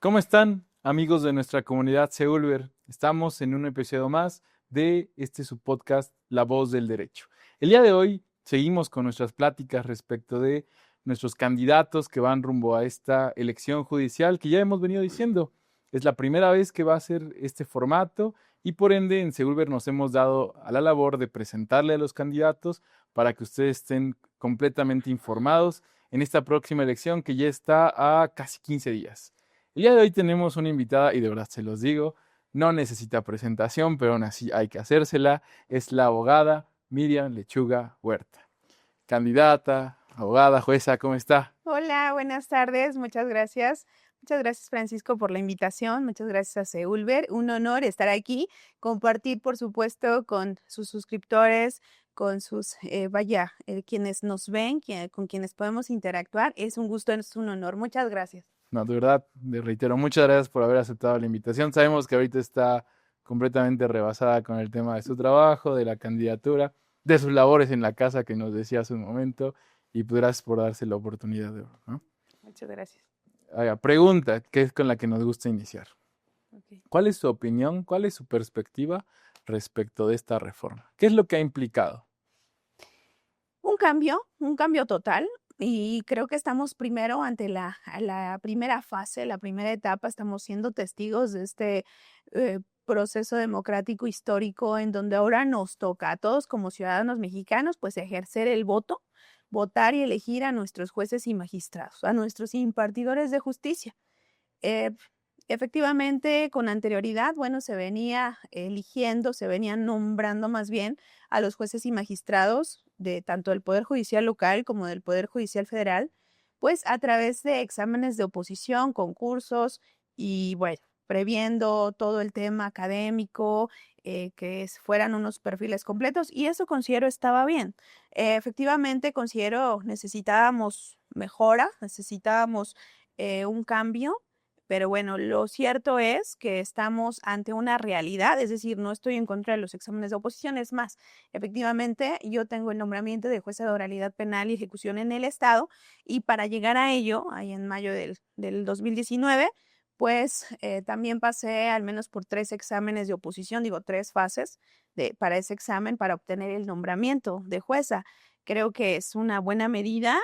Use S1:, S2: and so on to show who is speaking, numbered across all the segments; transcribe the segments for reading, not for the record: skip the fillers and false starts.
S1: ¿Cómo están, amigos de nuestra comunidad Seulver? Estamos en un episodio más de su podcast, La Voz del Derecho. El día de hoy seguimos con nuestras pláticas respecto de nuestros candidatos que van rumbo a esta elección judicial que ya hemos venido diciendo. Es la primera vez que va a ser este formato y por ende en Seulver nos hemos dado a la labor de presentarle a los candidatos para que ustedes estén completamente informados en esta próxima elección que ya está a casi 15 días. El día de hoy tenemos una invitada y de verdad se los digo, no necesita presentación, pero aún así hay que hacérsela. Es la abogada Miriam Lechuga Huerta. Candidata, abogada, jueza, ¿cómo está?
S2: Hola, buenas tardes, muchas gracias. Muchas gracias, Francisco, por la invitación. Muchas gracias a Seulver. Un honor estar aquí, compartir, por supuesto, con sus suscriptores, con sus, quienes nos ven, con quienes podemos interactuar. Es un gusto, es un honor. Muchas gracias.
S1: No, de verdad, le reitero, muchas gracias por haber aceptado la invitación. Sabemos que ahorita está completamente rebasada con el tema de su trabajo, de la candidatura, de sus labores en la casa que nos decía hace un momento, y pues gracias por darse la oportunidad de oro, ¿no?
S2: Muchas gracias.
S1: Haga, pregunta, que es con la que nos gusta iniciar.
S2: Okay.
S1: ¿Cuál es su opinión, cuál es su perspectiva respecto de esta reforma? ¿Qué es lo que ha implicado?
S2: Un cambio total. Y creo que estamos primero ante la primera fase, la primera etapa. Estamos siendo testigos de este proceso democrático histórico en donde ahora nos toca a todos como ciudadanos mexicanos pues ejercer el voto, votar y elegir a nuestros jueces y magistrados, a nuestros impartidores de justicia. Eh, Efectivamente, con anterioridad, bueno, se venía eligiendo, se venían nombrando más bien a los jueces y magistrados de tanto del Poder Judicial local como del Poder Judicial federal, pues a través de exámenes de oposición, concursos y bueno, previendo todo el tema académico, fueran unos perfiles completos y eso considero estaba bien. Efectivamente, considero necesitábamos mejora, necesitábamos un cambio, pero bueno, lo cierto es que estamos ante una realidad, es decir, no estoy en contra de los exámenes de oposición, es más, efectivamente, yo tengo el nombramiento de jueza de oralidad penal y ejecución en el Estado, y para llegar a ello, ahí en mayo del 2019, pues también pasé al menos por 3 exámenes de oposición, digo, 3 fases para ese examen para obtener el nombramiento de jueza. Creo que es una buena medida.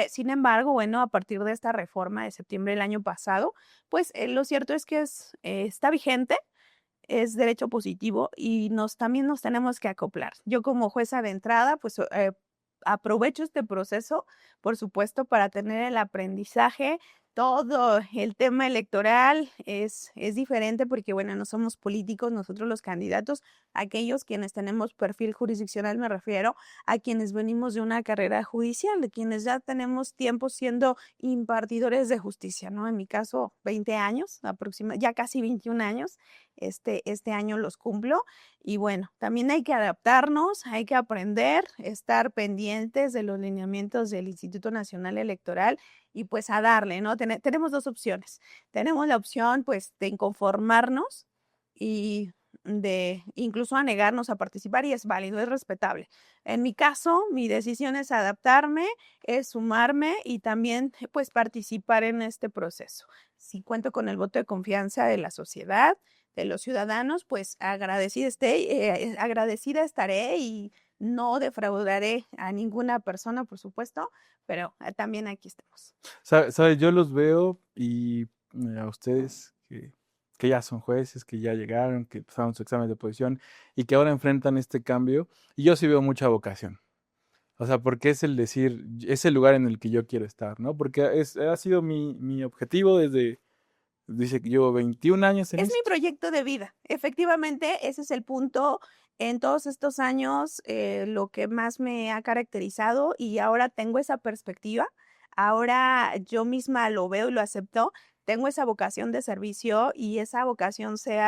S2: Sin embargo, bueno, a partir de esta reforma de septiembre del año pasado, pues lo cierto es que está vigente, es derecho positivo y también nos tenemos que acoplar. Yo como jueza de entrada, pues aprovecho este proceso, por supuesto, para tener el aprendizaje. Todo el tema electoral es diferente porque, bueno, no somos políticos, nosotros los candidatos, aquellos quienes tenemos perfil jurisdiccional, me refiero a quienes venimos de una carrera judicial, de quienes ya tenemos tiempo siendo impartidores de justicia, ¿no? En mi caso, 20 años, ya casi 21 años, este año los cumplo. Y bueno, también hay que adaptarnos, hay que aprender, estar pendientes de los lineamientos del Instituto Nacional Electoral y pues a darle, ¿no? Tenemos 2 opciones. Tenemos la opción pues de inconformarnos y de incluso a negarnos a participar y es válido, es respetable. En mi caso, mi decisión es adaptarme, es sumarme y también pues participar en este proceso. Si cuento con el voto de confianza de la sociedad, de los ciudadanos, pues agradecida estaré y no defraudaré a ninguna persona, por supuesto, pero también aquí estamos.
S1: ¿Sabe? Yo los veo y a ustedes que ya son jueces, que ya llegaron, que pasaron su examen de oposición y que ahora enfrentan este cambio, y yo sí veo mucha vocación. O sea, porque es el decir, es el lugar en el que yo quiero estar, ¿no? Porque ha sido mi objetivo dice que llevo 21 años en
S2: Es mi
S1: esto.
S2: proyecto de vida. Efectivamente, ese es el punto en todos estos años, lo que más me ha caracterizado y ahora tengo esa perspectiva. Ahora yo misma lo veo y lo acepto. Tengo esa vocación de servicio y esa vocación se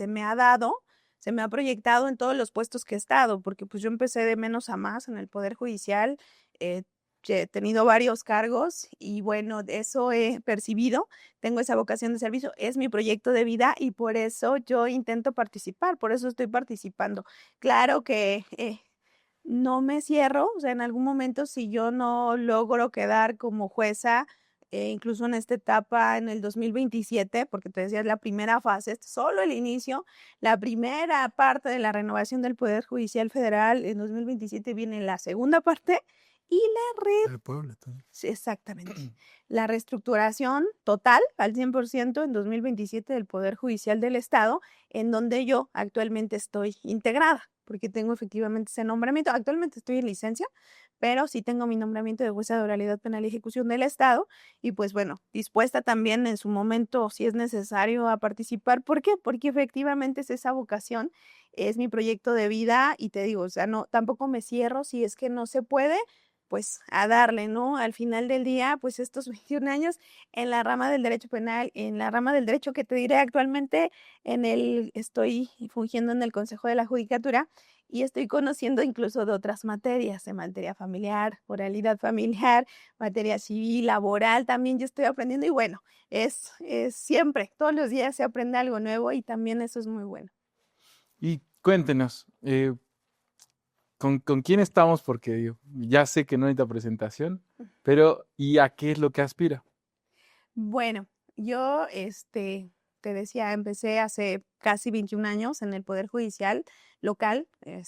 S2: me ha dado, se me ha proyectado en todos los puestos que he estado, porque pues yo empecé de menos a más en el Poder Judicial, que he tenido varios cargos y bueno, de eso he percibido. Tengo esa vocación de servicio, es mi proyecto de vida y por eso yo intento participar, por eso estoy participando. Claro que no me cierro, o sea, en algún momento si yo no logro quedar como jueza, incluso en esta etapa, en el 2027, porque te decía, es la primera fase, es solo el inicio, la primera parte de la renovación del Poder Judicial Federal. En 2027 viene la segunda parte y
S1: El pueblo también.
S2: sí, exactamente. La reestructuración total al 100% en 2027 del Poder Judicial del Estado, en donde yo actualmente estoy integrada, porque tengo efectivamente ese nombramiento. Actualmente estoy en licencia, pero sí tengo mi nombramiento de jueza de oralidad penal y ejecución del Estado, y pues bueno, dispuesta también en su momento, si es necesario, a participar. ¿Por qué? Porque efectivamente es esa vocación, es mi proyecto de vida, y te digo, o sea, no, tampoco me cierro si es que no se puede, pues a darle, ¿no? Al final del día, pues estos 21 años en la rama del derecho penal, en la rama del derecho que te diré actualmente, estoy fungiendo en el Consejo de la Judicatura y estoy conociendo incluso de otras materias, de materia familiar, oralidad familiar, materia civil, laboral, también yo estoy aprendiendo y bueno, es siempre, todos los días se aprende algo nuevo y también eso es muy bueno.
S1: Y cuéntenos, ¿con quién estamos? Porque digo, ya sé que no necesita presentación, pero ¿y a qué es lo que aspira?
S2: Bueno, yo, te decía, empecé hace casi 21 años en el Poder Judicial local.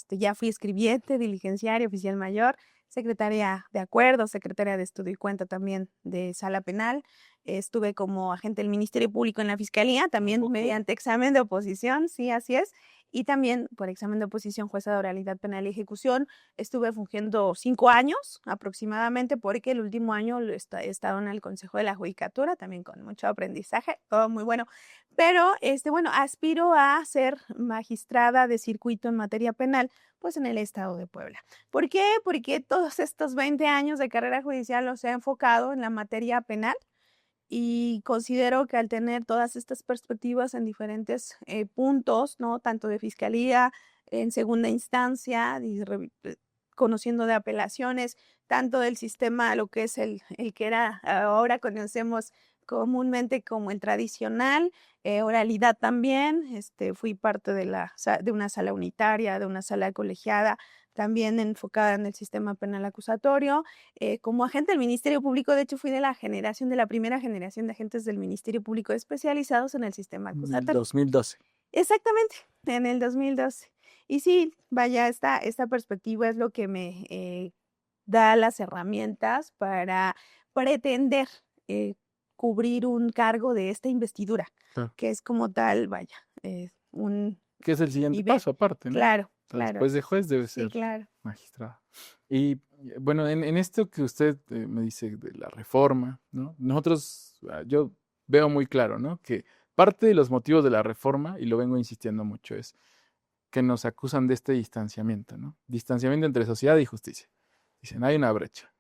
S2: Ya fui escribiente, diligenciaria, oficial mayor, secretaria de acuerdo, secretaria de estudio y cuenta también de sala penal. Estuve como agente del Ministerio Público en la Fiscalía, también
S1: poco?
S2: mediante examen de oposición, sí, así es. Y también por examen de oposición, jueza de oralidad penal y ejecución. Estuve fungiendo 5 años aproximadamente, porque el último año he estado en el Consejo de la Judicatura, también con mucho aprendizaje, todo muy bueno. Pero, bueno, aspiro a ser magistrada de circuito en materia penal, pues en el estado de Puebla. ¿Por qué? Porque todos estos 20 años de carrera judicial los he enfocado en la materia penal y considero que al tener todas estas perspectivas en diferentes puntos, ¿no? Tanto de fiscalía, en segunda instancia, conociendo de apelaciones, tanto del sistema, lo que es el que era, ahora conocemos comúnmente como el tradicional, oralidad también, fui parte de una sala unitaria, de una sala colegiada, también enfocada en el sistema penal acusatorio. Como agente del Ministerio Público, de hecho, fui de la primera generación de agentes del Ministerio Público especializados en el sistema
S1: En el
S2: acusatorio.
S1: 2012.
S2: Exactamente, en el 2012. Y sí, vaya, esta perspectiva es lo que me da las herramientas para pretender cubrir un cargo de esta investidura,
S1: Claro.
S2: que es como tal, vaya, un
S1: ¿Qué es el siguiente
S2: nivel.
S1: paso aparte, no?
S2: Claro,
S1: O sea,
S2: claro.
S1: después de juez debe
S2: Sí,
S1: ser
S2: claro.
S1: magistrado. Y bueno, en esto que usted me dice de la reforma, ¿no? Nosotros, yo veo muy claro, ¿no? Que parte de los motivos de la reforma, y lo vengo insistiendo mucho, es que nos acusan de este distanciamiento, ¿no? Distanciamiento entre sociedad y justicia. Dicen, hay una brecha.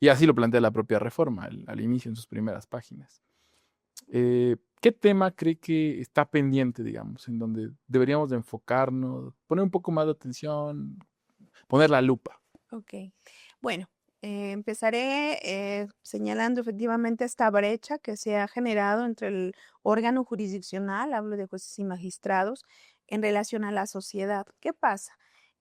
S1: Y así lo plantea la propia reforma al inicio en sus primeras páginas. ¿Qué tema cree que está pendiente, digamos, en donde deberíamos de enfocarnos, poner un poco más de atención, poner la lupa?
S2: Ok. Bueno, empezaré señalando efectivamente esta brecha que se ha generado entre el órgano jurisdiccional, hablo de jueces y magistrados, en relación a la sociedad. ¿Qué pasa?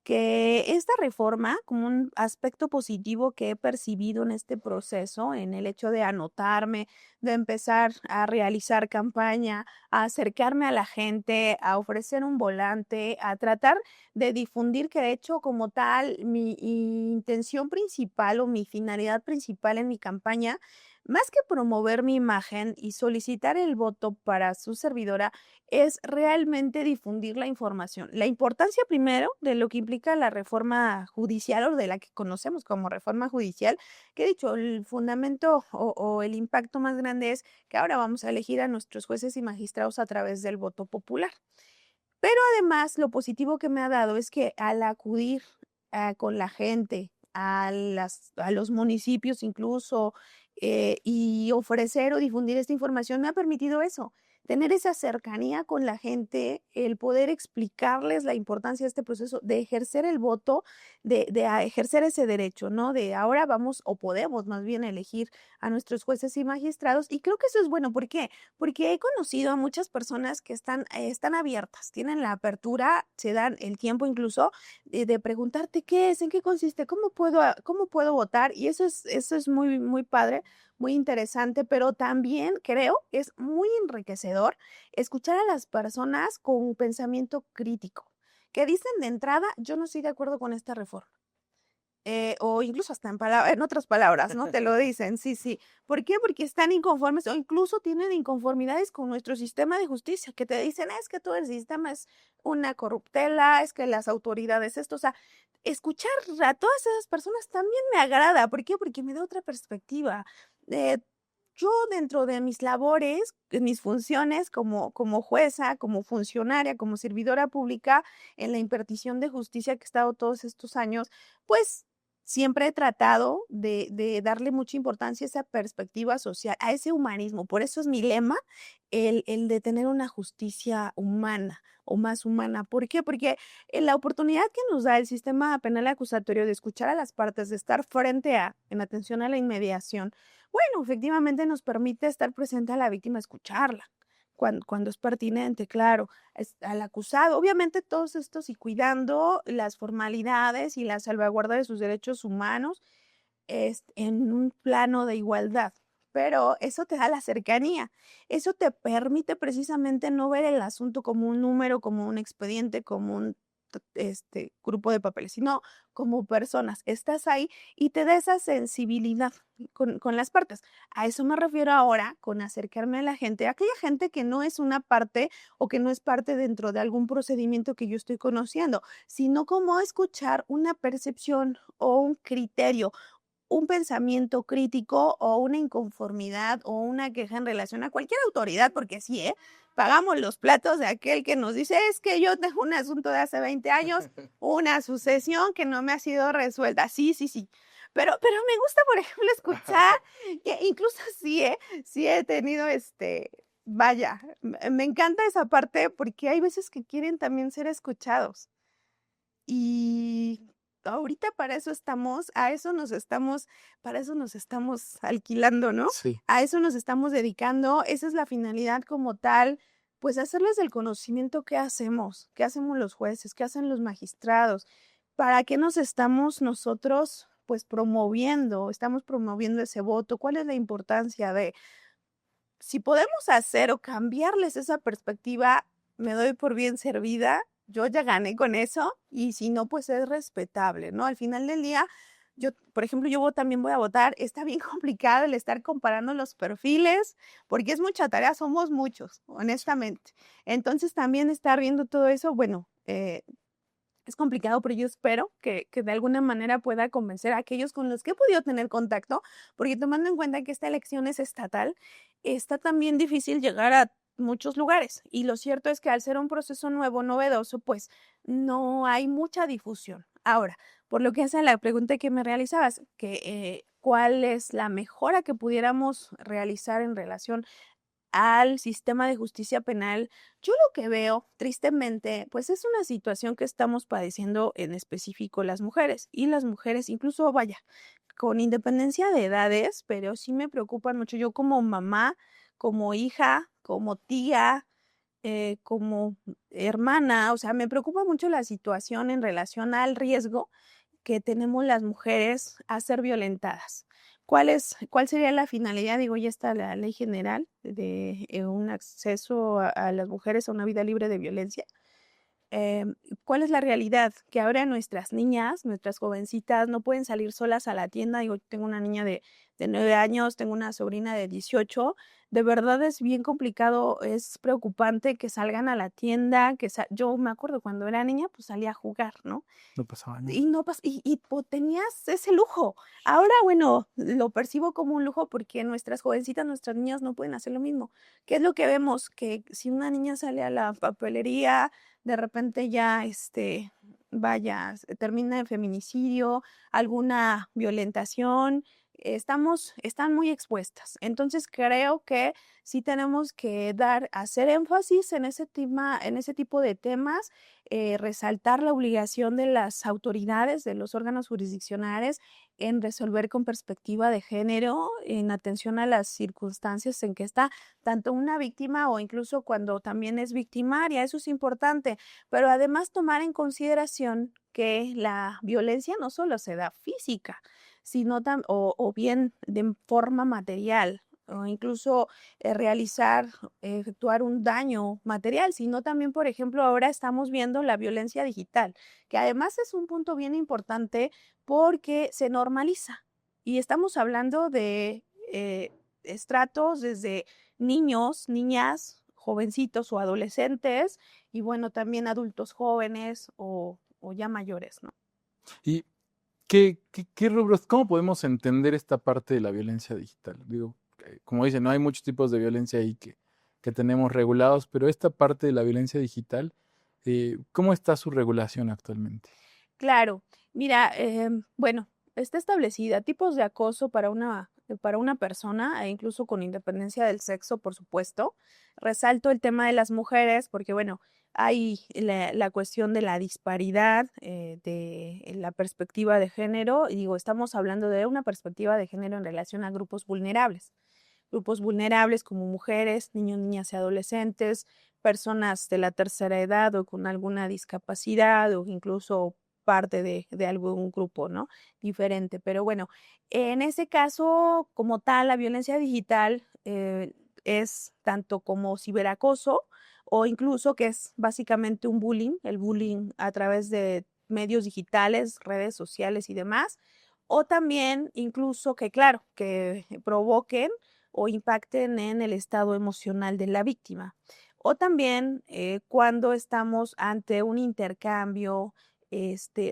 S2: Que esta reforma, como un aspecto positivo que he percibido en este proceso, en el hecho de anotarme, de empezar a realizar campaña, a acercarme a la gente, a ofrecer un volante, a tratar de difundir, que de hecho como tal mi intención principal o mi finalidad principal en mi campaña, más que promover mi imagen y solicitar el voto para su servidora, es realmente difundir la información. La importancia primero de lo que implica la reforma judicial o de la que conocemos como reforma judicial, que he dicho, el fundamento o el impacto más grande es que ahora vamos a elegir a nuestros jueces y magistrados a través del voto popular. Pero además, lo positivo que me ha dado es que al acudir con la gente, a los municipios incluso, y ofrecer o difundir esta información, me ha permitido eso, tener esa cercanía con la gente, el poder explicarles la importancia de este proceso, de ejercer el voto, de ejercer ese derecho, ¿no? De ahora vamos o podemos más bien elegir a nuestros jueces y magistrados. Y creo que eso es bueno. ¿Por qué? Porque he conocido a muchas personas que están abiertas, tienen la apertura, se dan el tiempo incluso de preguntarte qué es, en qué consiste, cómo puedo votar, y eso es muy, muy padre, muy interesante, pero también creo que es muy enriquecedor escuchar a las personas con un pensamiento crítico, que dicen de entrada, yo no estoy de acuerdo con esta reforma. O incluso hasta en otras palabras, ¿no? Te lo dicen, sí, sí. ¿Por qué? Porque están inconformes o incluso tienen inconformidades con nuestro sistema de justicia, que te dicen, es que todo el sistema es una corruptela, es que las autoridades esto, o sea, escuchar a todas esas personas también me agrada. ¿Por qué? Porque me da otra perspectiva. Eh, yo dentro de mis labores, en mis funciones como jueza, como funcionaria, como servidora pública, en la impartición de justicia que he estado todos estos años, pues siempre he tratado de darle mucha importancia a esa perspectiva social, a ese humanismo. Por eso es mi lema, el de tener una justicia humana o más humana. ¿Por qué? Porque la oportunidad que nos da el sistema penal acusatorio de escuchar a las partes, de estar frente a, en atención a la inmediación, bueno, efectivamente nos permite estar presente a la víctima, escucharla. Cuando es pertinente, claro, al acusado. Obviamente todos estos y cuidando las formalidades y la salvaguarda de sus derechos humanos en un plano de igualdad. Pero eso te da la cercanía, eso te permite precisamente no ver el asunto como un número, como un expediente, como un grupo de papeles, sino como personas. Estás ahí y te da esa sensibilidad con las partes. A eso me refiero ahora con acercarme a la gente, a aquella gente que no es una parte o que no es parte dentro de algún procedimiento que yo estoy conociendo, sino como escuchar una percepción o un criterio, un pensamiento crítico o una inconformidad o una queja en relación a cualquier autoridad, porque sí, pagamos los platos de aquel que nos dice, es que yo tengo un asunto de hace 20 años, una sucesión que no me ha sido resuelta. Sí, sí, sí. Pero me gusta, por ejemplo, escuchar, que incluso sí, sí he tenido vaya, me encanta esa parte porque hay veces que quieren también ser escuchados. Y ahorita para eso estamos, para eso nos estamos alquilando, ¿no?
S1: Sí.
S2: A eso nos estamos dedicando, esa es la finalidad como tal, pues hacerles el conocimiento qué hacemos los jueces, qué hacen los magistrados, para qué nos estamos nosotros pues promoviendo, estamos promoviendo ese voto, cuál es la importancia de, si podemos hacer o cambiarles esa perspectiva, me doy por bien servida, yo ya gané con eso, y si no, pues es respetable, ¿no? Al final del día, yo, por ejemplo, también voy a votar, está bien complicado el estar comparando los perfiles, porque es mucha tarea, somos muchos, honestamente. Entonces, también estar viendo todo eso, bueno, es complicado, pero yo espero que de alguna manera pueda convencer a aquellos con los que he podido tener contacto, porque tomando en cuenta que esta elección es estatal, está también difícil llegar a muchos lugares. Y lo cierto es que al ser un proceso nuevo, novedoso, pues no hay mucha difusión. Ahora, por lo que hace a la pregunta que me realizabas, ¿cuál es la mejora que pudiéramos realizar en relación al sistema de justicia penal? Yo lo que veo, tristemente, pues es una situación que estamos padeciendo en específico las mujeres incluso, vaya, con independencia de edades, pero sí me preocupan mucho. Yo como mamá, como hija, como tía, como hermana, o sea, me preocupa mucho la situación en relación al riesgo que tenemos las mujeres a ser violentadas. ¿Cuál sería la finalidad? Digo, ya está la ley general de un acceso a las mujeres a una vida libre de violencia. ¿Cuál es la realidad? Que ahora nuestras niñas, nuestras jovencitas no pueden salir solas a la tienda. Digo, tengo una niña de 9 años, tengo una sobrina de 18. De verdad es bien complicado, es preocupante que salgan a la tienda, yo me acuerdo cuando era niña, pues salía a jugar, ¿no?
S1: No pasaba nada.
S2: Y no pas y tenías ese lujo. Ahora, bueno, lo percibo como un lujo porque nuestras jovencitas, nuestras niñas no pueden hacer lo mismo. ¿Qué es lo que vemos? Que si una niña sale a la papelería, de repente ya, vaya, termina en feminicidio, alguna violentación, están muy expuestas. Entonces, creo que sí tenemos que hacer énfasis en en ese tipo de temas, resaltar la obligación de las autoridades, de los órganos jurisdiccionales en resolver con perspectiva de género, en atención a las circunstancias en que está tanto una víctima o incluso cuando también es victimaria, eso es importante, pero además tomar en consideración que la violencia no solo se da física, sino o bien de forma material, o incluso efectuar un daño material, sino también, por ejemplo, ahora estamos viendo la violencia digital, que además es un punto bien importante porque se normaliza. Y estamos hablando de estratos desde niños, niñas, jovencitos o adolescentes, y bueno, también adultos jóvenes o ya mayores, ¿no?
S1: ¿Y qué rubros, cómo podemos entender esta parte de la violencia digital? Digo, como dicen, no hay muchos tipos de violencia ahí que tenemos regulados, pero esta parte de la violencia digital, ¿cómo está su regulación actualmente?
S2: Claro, mira, bueno, está establecida tipos de acoso para una persona, e incluso con independencia del sexo, por supuesto. Resalto el tema de las mujeres, porque bueno, hay la cuestión de la disparidad de la perspectiva de género, y digo, estamos hablando de una perspectiva de género en relación a grupos vulnerables como mujeres, niños, niñas y adolescentes, personas de la tercera edad o con alguna discapacidad o incluso parte de algún grupo, ¿no? Diferente. Pero bueno, en ese caso, como tal, la violencia digital es tanto como ciberacoso o incluso que es básicamente un bullying, el bullying a través de medios digitales, redes sociales y demás, o también incluso que, claro, que provoquen o impacten en el estado emocional de la víctima. O también cuando estamos ante un intercambio,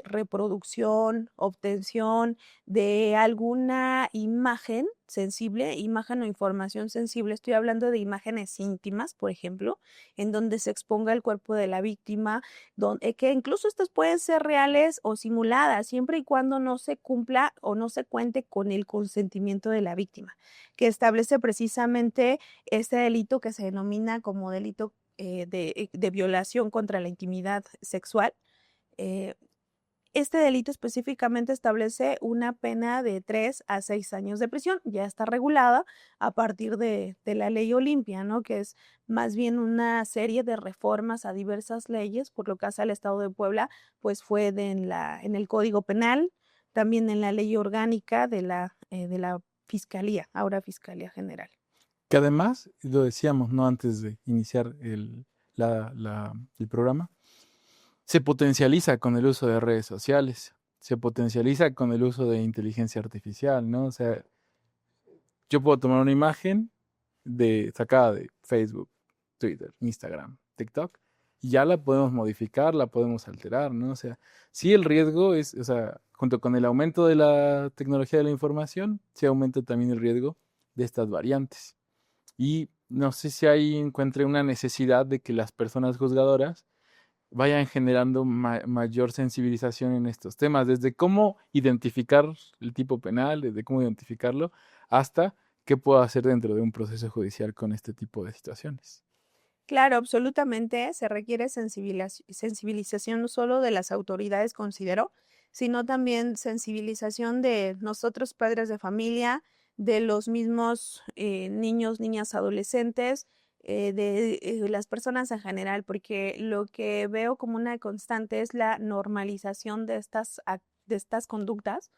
S2: reproducción, obtención de alguna imagen sensible, imagen o información sensible. Estoy hablando de imágenes íntimas, por ejemplo, en donde se exponga el cuerpo de la víctima, que incluso estas pueden ser reales o simuladas, siempre y cuando no se cumpla o no se cuente con el consentimiento de la víctima, que establece precisamente este delito que se denomina como delito de violación contra la intimidad sexual. eh, este delito específicamente establece una pena de 3 a 6 años de prisión. Ya está regulada a partir de la ley Olimpia, ¿no? Que es más bien una serie de reformas a diversas leyes, por lo que hace al Estado de Puebla, pues fue en el Código Penal, también en la ley orgánica de la Fiscalía, ahora Fiscalía General.
S1: Que además, lo decíamos, ¿no? Antes de iniciar el programa, se potencializa con el uso de redes sociales, se potencializa con el uso de inteligencia artificial, ¿no? O sea, yo puedo tomar una imagen sacada de Facebook, Twitter, Instagram, TikTok, y ya la podemos modificar, la podemos alterar, ¿no? O sea, sí el riesgo es, o sea, junto con el aumento de la tecnología de la información, se aumenta también el riesgo de estas variantes. Y no sé si ahí encuentre una necesidad de que las personas juzgadoras vayan generando mayor sensibilización en estos temas, desde cómo identificar el tipo penal, desde cómo identificarlo, hasta qué puedo hacer dentro de un proceso judicial con este tipo de situaciones.
S2: Claro, absolutamente se requiere sensibilización no solo de las autoridades, considero, sino también sensibilización de nosotros, padres de familia, de los mismos niños, niñas, adolescentes, de las personas en general, porque lo que veo como una constante es la normalización de estas conductas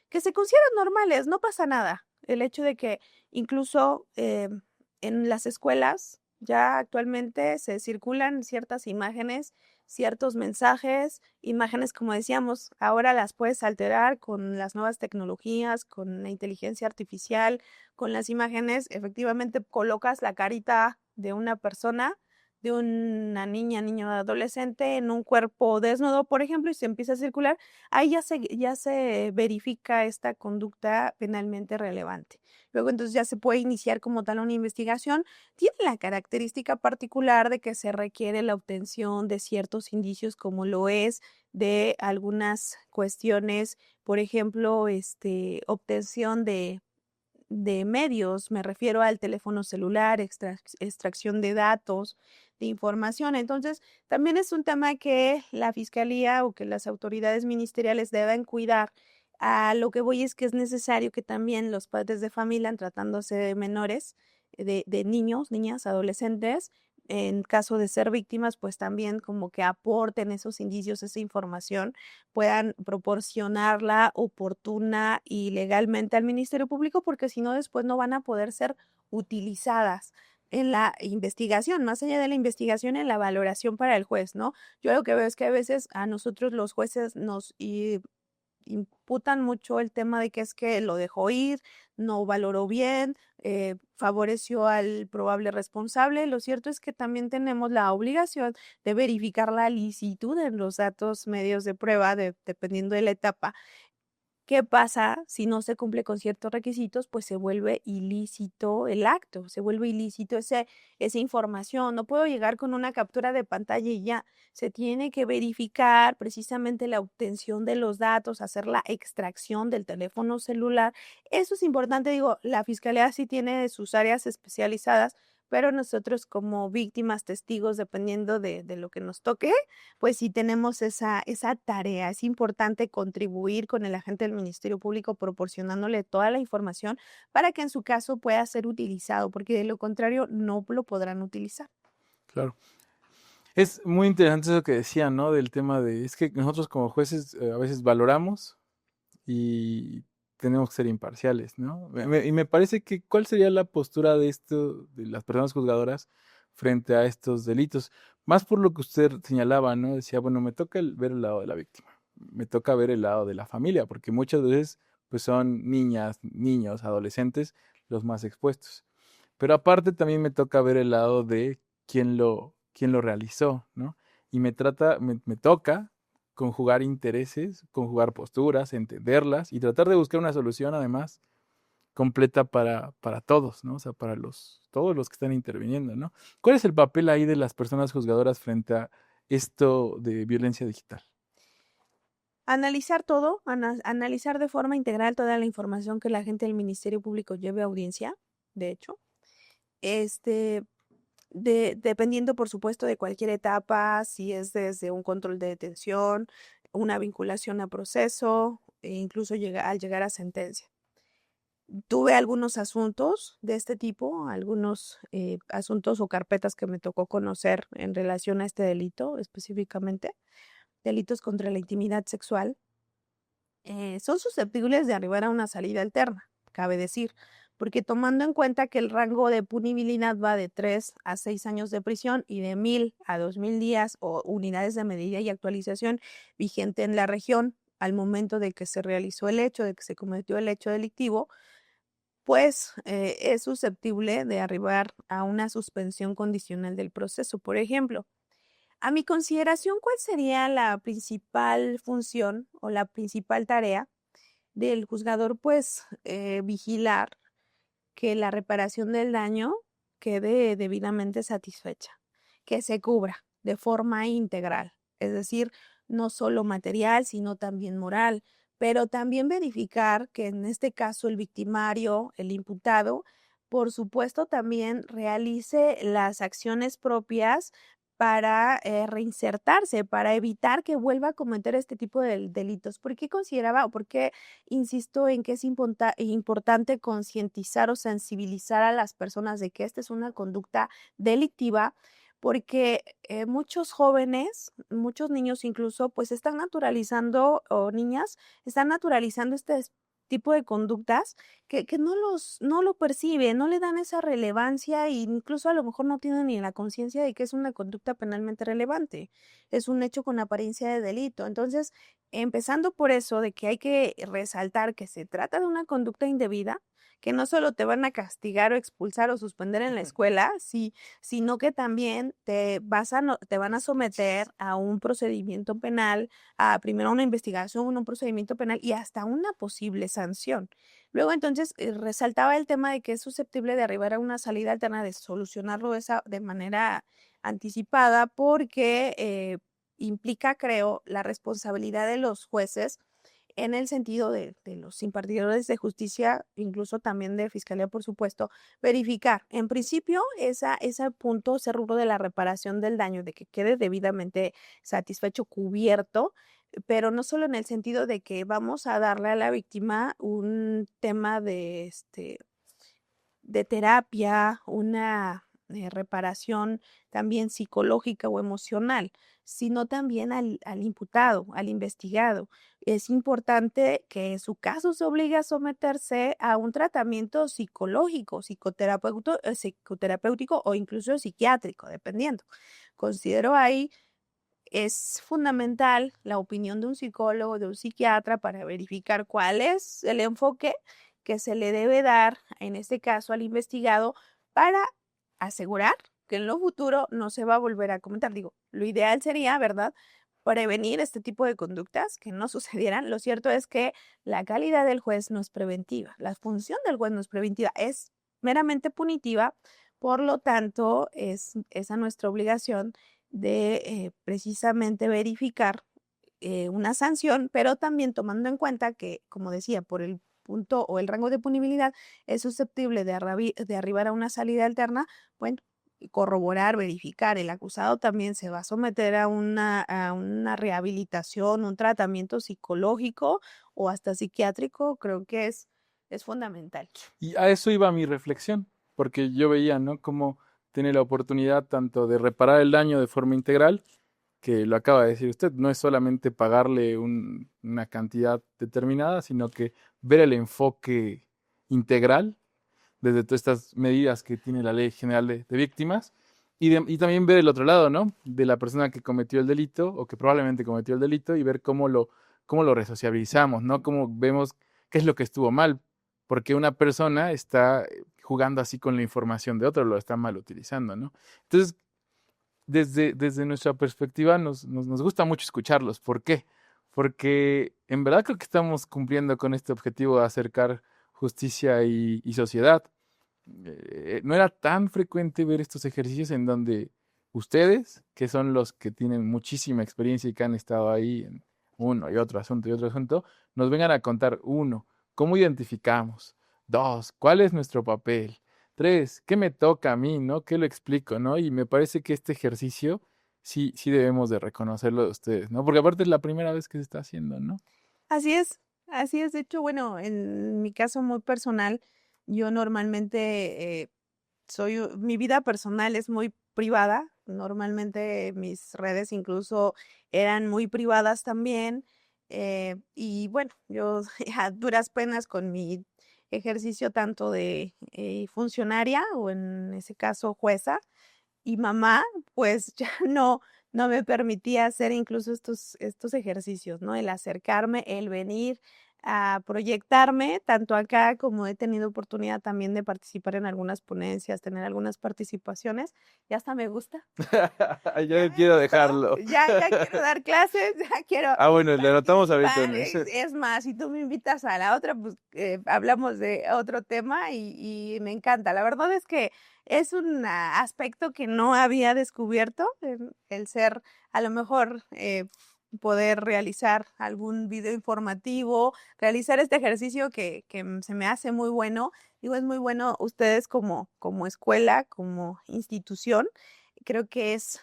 S2: que se consideran normales, no pasa nada. El hecho de que incluso en las escuelas ya actualmente se circulan ciertas imágenes, ciertos mensajes, imágenes, como decíamos, ahora las puedes alterar con las nuevas tecnologías, con la inteligencia artificial, con las imágenes, efectivamente colocas la carita de una persona, de una niña, niño, adolescente en un cuerpo desnudo, por ejemplo, y se empieza a circular, ahí ya se verifica esta conducta penalmente relevante. Luego entonces ya se puede iniciar como tal una investigación. Tiene la característica particular de que se requiere la obtención de ciertos indicios, como lo es de algunas cuestiones, por ejemplo, obtención de medios, me refiero al teléfono celular, extracción de datos, de información. Entonces, también es un tema que la fiscalía o que las autoridades ministeriales deben cuidar. A lo que voy es que es necesario que también los padres de familia, tratándose de menores, de niños, niñas, adolescentes, en caso de ser víctimas, pues también como que aporten esos indicios, esa información, puedan proporcionarla oportuna y legalmente al Ministerio Público, porque si no, después no van a poder ser utilizadas en la investigación, más allá de la investigación, en la valoración para el juez, ¿no? Yo lo que veo es que a veces a nosotros los jueces nos imputan mucho el tema de que es que lo dejó ir, no valoró bien, favoreció al probable responsable. Lo cierto es que también tenemos la obligación de verificar la licitud en los datos medios de prueba, dependiendo de la etapa. ¿Qué pasa si no se cumple con ciertos requisitos? Pues se vuelve ilícito el acto, se vuelve ilícito esa información. No puedo llegar con una captura de pantalla y ya. Se tiene que verificar precisamente la obtención de los datos, hacer la extracción del teléfono celular. Eso es importante, digo, la fiscalía sí tiene sus áreas especializadas, pero nosotros como víctimas, testigos, dependiendo de lo que nos toque, pues sí tenemos esa tarea. Es importante contribuir con el agente del Ministerio Público proporcionándole toda la información para que en su caso pueda ser utilizado, porque de lo contrario no lo podrán utilizar.
S1: Claro. Es muy interesante eso que decía, ¿no? Del tema de, es que nosotros como jueces a veces valoramos y tenemos que ser imparciales, ¿no? Y me parece que, ¿cuál sería la postura de esto, de las personas juzgadoras frente a estos delitos? Más por lo que usted señalaba, ¿no? Decía, bueno, me toca ver el lado de la víctima, me toca ver el lado de la familia, porque muchas veces, pues son niñas, niños, adolescentes los más expuestos. Pero aparte también me toca ver el lado de quién lo realizó, ¿no? Y me toca conjugar intereses, conjugar posturas, entenderlas y tratar de buscar una solución además completa para todos, ¿no? O sea, para todos los que están interviniendo, ¿no? ¿Cuál es el papel ahí de las personas juzgadoras frente a esto de violencia digital?
S2: Analizar todo, analizar de forma integral toda la información que la gente del Ministerio Público lleve a audiencia, de hecho. Este, dependiendo, por supuesto, de cualquier etapa, si es desde un control de detención, una vinculación a proceso, e incluso al llegar a sentencia. Tuve algunos asuntos de este tipo, algunos asuntos o carpetas que me tocó conocer en relación a este delito específicamente, delitos contra la intimidad sexual. Son susceptibles de arribar a una salida alterna, cabe decir, porque tomando en cuenta que el rango de punibilidad va de 3 a 6 años de prisión y de 1000 a 2000 días o unidades de medida y actualización vigente en la región al momento de que se realizó el hecho, de que se cometió el hecho delictivo, pues es susceptible de arribar a una suspensión condicional del proceso. Por ejemplo, a mi consideración, ¿cuál sería la principal función o la principal tarea del juzgador? Pues vigilar que la reparación del daño quede debidamente satisfecha, que se cubra de forma integral, es decir, no solo material, sino también moral, pero también verificar que en este caso el victimario, el imputado, por supuesto, también realice las acciones propias para reinsertarse, para evitar que vuelva a cometer este tipo de delitos. ¿Por qué consideraba o por qué insisto en que es importante concientizar o sensibilizar a las personas de que esta es una conducta delictiva? Porque muchos jóvenes, muchos niños incluso, pues están naturalizando, o niñas, están naturalizando este tipo de conductas que no lo perciben, no le dan esa relevancia e incluso a lo mejor no tienen ni la conciencia de que es una conducta penalmente relevante, es un hecho con apariencia de delito. Entonces, empezando por eso, de que hay que resaltar que se trata de una conducta indebida, que no solo te van a castigar o expulsar o suspender en la escuela, sino que también te van a someter a un procedimiento penal, a primero una investigación, un procedimiento penal y hasta una posible sanción. Luego entonces resaltaba el tema de que es susceptible de arribar a una salida alterna, de solucionarlo de manera anticipada, porque implica, creo, la responsabilidad de los jueces en el sentido de los impartidores de justicia, incluso también de fiscalía, por supuesto, verificar, en principio, ese punto, ese rubro de la reparación del daño, de que quede debidamente satisfecho, cubierto, pero no solo en el sentido de que vamos a darle a la víctima un tema de terapia, una reparación también psicológica o emocional, sino también al imputado, al investigado. Es importante que en su caso se obligue a someterse a un tratamiento psicológico, psicoterapéutico o incluso psiquiátrico, dependiendo. Considero ahí es fundamental la opinión de un psicólogo, de un psiquiatra, para verificar cuál es el enfoque que se le debe dar, en este caso al investigado, para asegurar que en lo futuro no se va a volver a comentar. Digo, lo ideal sería, ¿verdad?, prevenir este tipo de conductas, que no sucedieran. Lo cierto es que la calidad del juez no es preventiva, la función del juez no es preventiva, es meramente punitiva. Por lo tanto, es esa nuestra obligación de precisamente verificar una sanción, pero también tomando en cuenta que, como decía, por el punto o el rango de punibilidad es susceptible de arribar a una salida alterna. Bueno, corroborar, verificar. El acusado también se va a someter a una rehabilitación, un tratamiento psicológico o hasta psiquiátrico. Creo que es fundamental.
S1: Y a eso iba mi reflexión, porque yo veía, ¿no? Cómo tiene la oportunidad tanto de reparar el daño de forma integral, que lo acaba de decir usted, no es solamente pagarle una cantidad determinada, sino que ver el enfoque integral desde todas estas medidas que tiene la Ley General de Víctimas y también ver el otro lado, ¿no? De la persona que cometió el delito o que probablemente cometió el delito y ver cómo lo resociabilizamos, ¿no? Cómo vemos qué es lo que estuvo mal, porque una persona está jugando así con la información de otro, lo está mal utilizando, ¿no? Entonces, desde nuestra perspectiva nos gusta mucho escucharlos. ¿Por qué? Porque en verdad creo que estamos cumpliendo con este objetivo de acercar justicia y sociedad. No era tan frecuente ver estos ejercicios en donde ustedes, que son los que tienen muchísima experiencia y que han estado ahí en uno y otro asunto, nos vengan a contar, uno, cómo identificamos, dos, cuál es nuestro papel, tres, qué me toca a mí, ¿no? ¿Qué lo explico, ¿no? Y me parece que este ejercicio sí debemos de reconocerlo de ustedes, ¿no? Porque aparte es la primera vez que se está haciendo, ¿no?
S2: Así es, así es. De hecho, bueno, en mi caso muy personal, yo normalmente mi vida personal es muy privada. Normalmente mis redes incluso eran muy privadas también. Y bueno, yo a duras penas con mi ejercicio tanto de funcionaria o en ese caso jueza y mamá, pues ya no me permitía hacer incluso estos ejercicios, ¿no? El acercarme, el venir a proyectarme, tanto acá como he tenido oportunidad también de participar en algunas ponencias, tener algunas participaciones, y hasta me gusta. Ya
S1: Yo
S2: me
S1: quiero
S2: gustó,
S1: dejarlo.
S2: ya quiero dar clases, ya quiero
S1: Ah, bueno, le anotamos ahorita
S2: participar.
S1: en ese.
S2: Es más, si tú me invitas a la otra, pues hablamos de otro tema y me encanta. La verdad es que es un aspecto que no había descubierto, el ser, a lo mejor, poder realizar algún video informativo, realizar este ejercicio que se me hace muy bueno. Digo, es muy bueno ustedes como escuela, como institución. Creo que es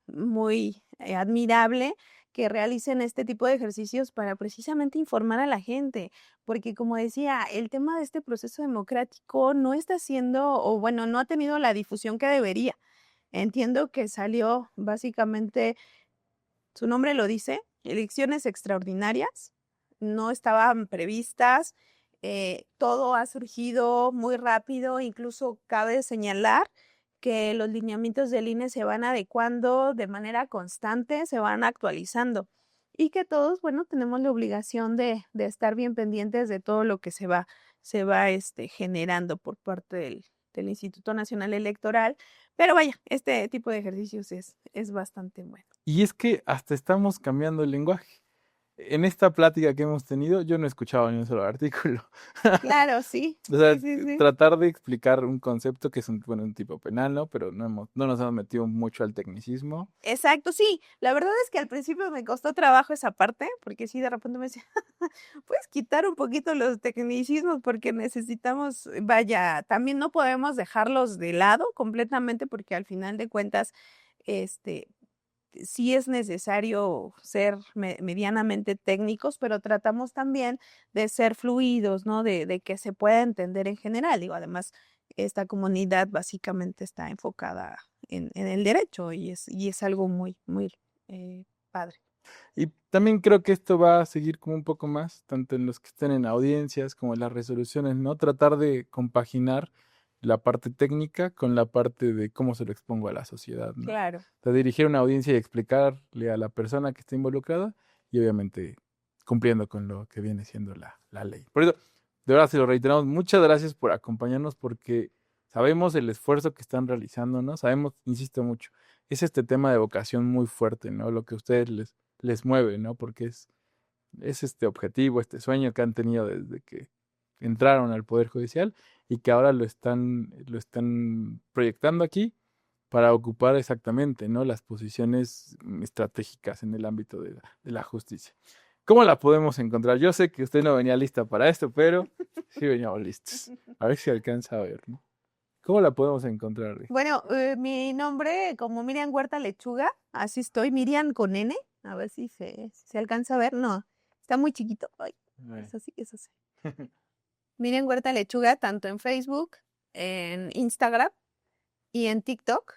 S2: muy admirable que realicen este tipo de ejercicios para precisamente informar a la gente, porque como decía, el tema de este proceso democrático no está siendo, o bueno, no ha tenido la difusión que debería. Entiendo que salió básicamente, su nombre lo dice, elecciones extraordinarias, no estaban previstas, todo ha surgido muy rápido, incluso cabe señalar que los lineamientos del INE se van adecuando de manera constante, se van actualizando y que todos, bueno, tenemos la obligación de estar bien pendientes de todo lo que se va generando por parte del Instituto Nacional Electoral. Pero vaya, este tipo de ejercicios es bastante bueno.
S1: Y es que hasta estamos cambiando el lenguaje. En esta plática que hemos tenido, yo no he escuchado ni un solo artículo.
S2: Claro, sí,
S1: O
S2: sí,
S1: sea,
S2: sí, sí.
S1: tratar de explicar un concepto que es un tipo penal, ¿no? Pero no nos hemos metido mucho al tecnicismo.
S2: Exacto, sí. La verdad es que al principio me costó trabajo esa parte, porque sí, de repente me decía, puedes quitar un poquito los tecnicismos porque necesitamos, vaya, también no podemos dejarlos de lado completamente porque al final de cuentas, este, sí es necesario ser medianamente técnicos, pero tratamos también de ser fluidos, ¿no? De que se pueda entender en general. Digo, además, esta comunidad básicamente está enfocada en el derecho y es algo muy, muy padre.
S1: Y también creo que esto va a seguir como un poco más, tanto en los que estén en audiencias como en las resoluciones, ¿no? Tratar de compaginar la parte técnica con la parte de cómo se lo expongo a la sociedad, ¿no? O
S2: Claro.
S1: sea, dirigir una audiencia y explicarle a la persona que está involucrada y obviamente cumpliendo con lo que viene siendo la ley. Por eso, de verdad, se lo reiteramos, muchas gracias por acompañarnos porque sabemos el esfuerzo que están realizando, ¿no? Sabemos, insisto mucho, es este tema de vocación muy fuerte, ¿no? Lo que a ustedes les mueve, ¿no? Porque es este objetivo, este sueño que han tenido desde que entraron al Poder Judicial y que ahora lo están proyectando aquí para ocupar exactamente, ¿no? Las posiciones estratégicas en el ámbito de la justicia. ¿Cómo la podemos encontrar? Yo sé que usted no venía lista para esto, pero sí veníamos listos. A ver si alcanza a ver, ¿no? ¿Cómo la podemos encontrar?
S2: Bueno, mi nombre como Miriam Huerta Lechuga, así estoy, Miriam con N, a ver si se alcanza a ver, no, está muy chiquito, ay,
S1: Bueno.
S2: es así. Miriam Huerta Lechuga, tanto en Facebook, en Instagram y en TikTok,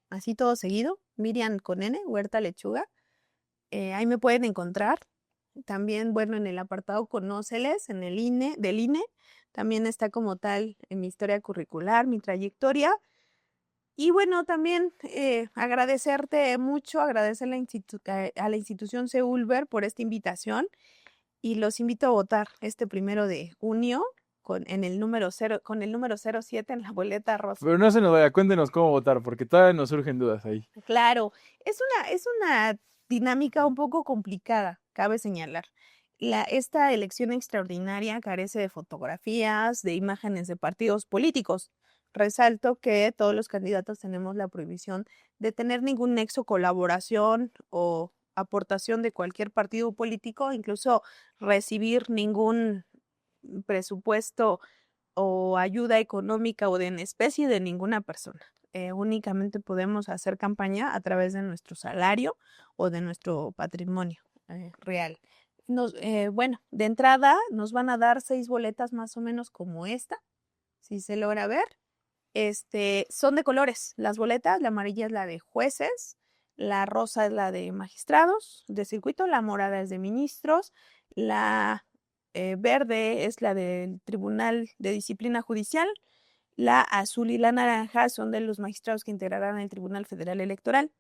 S2: así todo seguido, Miriam con N, Huerta Lechuga, ahí me pueden encontrar. También, bueno, en el apartado Conóceles, en el del INE, también está como tal en mi historia curricular, mi trayectoria. Y bueno, también agradecerte mucho, agradecer a la institución Seulver por esta invitación y los invito a votar este 1 de junio con el número 07 en la boleta rosa.
S1: Pero no se nos vaya, cuéntenos cómo votar, porque todavía nos surgen dudas ahí.
S2: Claro, es una dinámica un poco complicada, cabe señalar. Esta elección extraordinaria carece de fotografías, de imágenes de partidos políticos. Resalto que todos los candidatos tenemos la prohibición de tener ningún nexo, colaboración o aportación de cualquier partido político, incluso recibir ningún presupuesto o ayuda económica o en especie de ninguna persona. Únicamente podemos hacer campaña a través de nuestro salario o de nuestro patrimonio real. Bueno, de entrada nos van a dar 6 boletas más o menos como esta, si se logra ver. Son de colores las boletas, la amarilla es la de jueces, la rosa es la de magistrados de circuito, la morada es de ministros, la verde es la del Tribunal de Disciplina Judicial, la azul y la naranja son de los magistrados que integrarán el Tribunal Federal Electoral.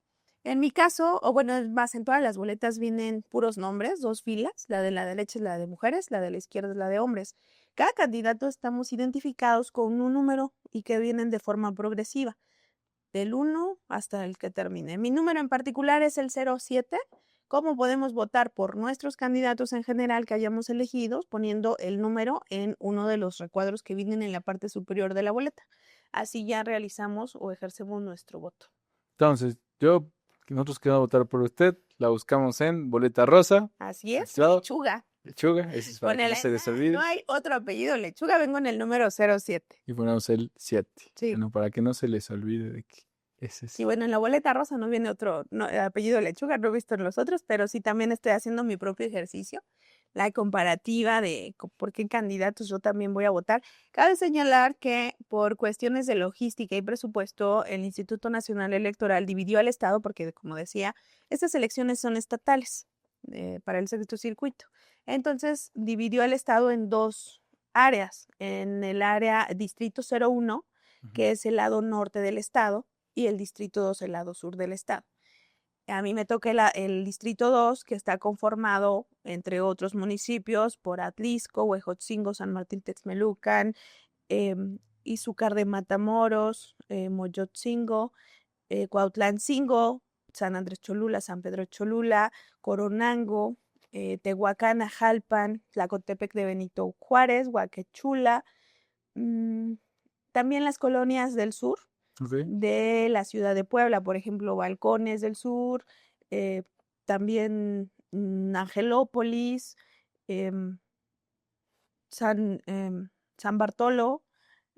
S2: En mi caso, o bueno, es más, en todas las boletas vienen puros nombres, 2 filas, la de la derecha es la de mujeres, la de la izquierda es la de hombres. Cada candidato estamos identificados con un número y que vienen de forma progresiva, del 1 hasta el que termine. Mi número en particular es el 07. ¿Cómo podemos votar por nuestros candidatos en general que hayamos elegido? Poniendo el número en uno de los recuadros que vienen en la parte superior de la boleta. Así ya realizamos o ejercemos nuestro voto.
S1: Entonces, nosotros queremos votar por usted, la buscamos en boleta rosa,
S2: Así es,
S1: magistrado,
S2: Lechuga.
S1: lechuga, eso es para que no se les olvide,
S2: No hay otro apellido Lechuga, vengo en el número 07.
S1: y ponemos el 7,
S2: Sí.
S1: bueno, para que no se les olvide de que ese es.
S2: Sí, bueno, en la boleta rosa no viene otro apellido Lechuga, no he visto en los otros, pero sí también estoy haciendo mi propio ejercicio, la comparativa de por qué candidatos yo también voy a votar. Cabe señalar que por cuestiones de logística y presupuesto, el Instituto Nacional Electoral dividió al Estado, porque como decía, estas elecciones son estatales para el sexto circuito. Entonces, dividió al Estado en 2 áreas, en el área Distrito 01, que es el lado norte del Estado, y el Distrito 2, el lado sur del Estado. A mí me toca el Distrito 2, que está conformado, entre otros municipios, por Atlisco, Huejotzingo, San Martín Texmelucan, Izúcar de Matamoros, Moyotzingo, Cuautlancingo, San Andrés Cholula, San Pedro Cholula, Coronango, Tehuacán, Ajalpan, Tlacotepec de Benito Juárez, Huaquechula, también las colonias del sur de la ciudad de Puebla, por ejemplo, Balcones del Sur, también Angelópolis, em, San Bartolo,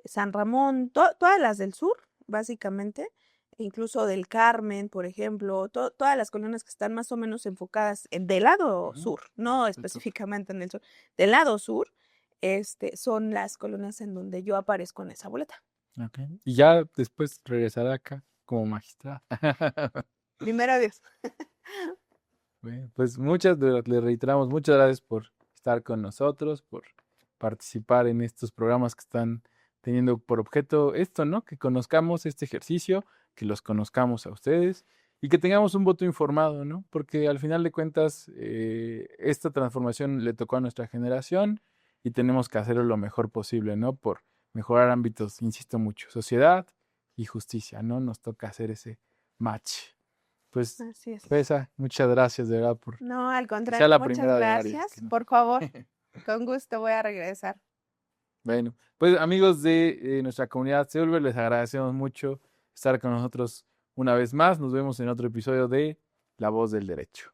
S2: San Ramón, todas las del sur, básicamente, incluso del Carmen, por ejemplo, todas las colonias que están más o menos enfocadas del lado sur, no específicamente en el sur, del lado sur, son las colonias en donde yo aparezco en esa boleta.
S1: Ok. Y ya después regresará acá como magistrada.
S2: Primero Dios.
S1: Bueno, pues le reiteramos, muchas gracias por estar con nosotros, por participar en estos programas que están teniendo por objeto esto, ¿no? Que conozcamos este ejercicio, que los conozcamos a ustedes y que tengamos un voto informado, ¿no? Porque al final de cuentas, esta transformación le tocó a nuestra generación y tenemos que hacerlo lo mejor posible, ¿no? Por mejorar ámbitos, insisto mucho, sociedad y justicia, ¿no? Nos toca hacer ese match. Pues,
S2: Así es.
S1: Pesa, muchas gracias de verdad por
S2: No, al
S1: que sea
S2: contrario,
S1: la
S2: muchas
S1: primera de varias.
S2: gracias. Por favor, con gusto voy a regresar.
S1: Bueno, pues amigos de nuestra comunidad Silver, les agradecemos mucho estar con nosotros una vez más. Nos vemos en otro episodio de La Voz del Derecho.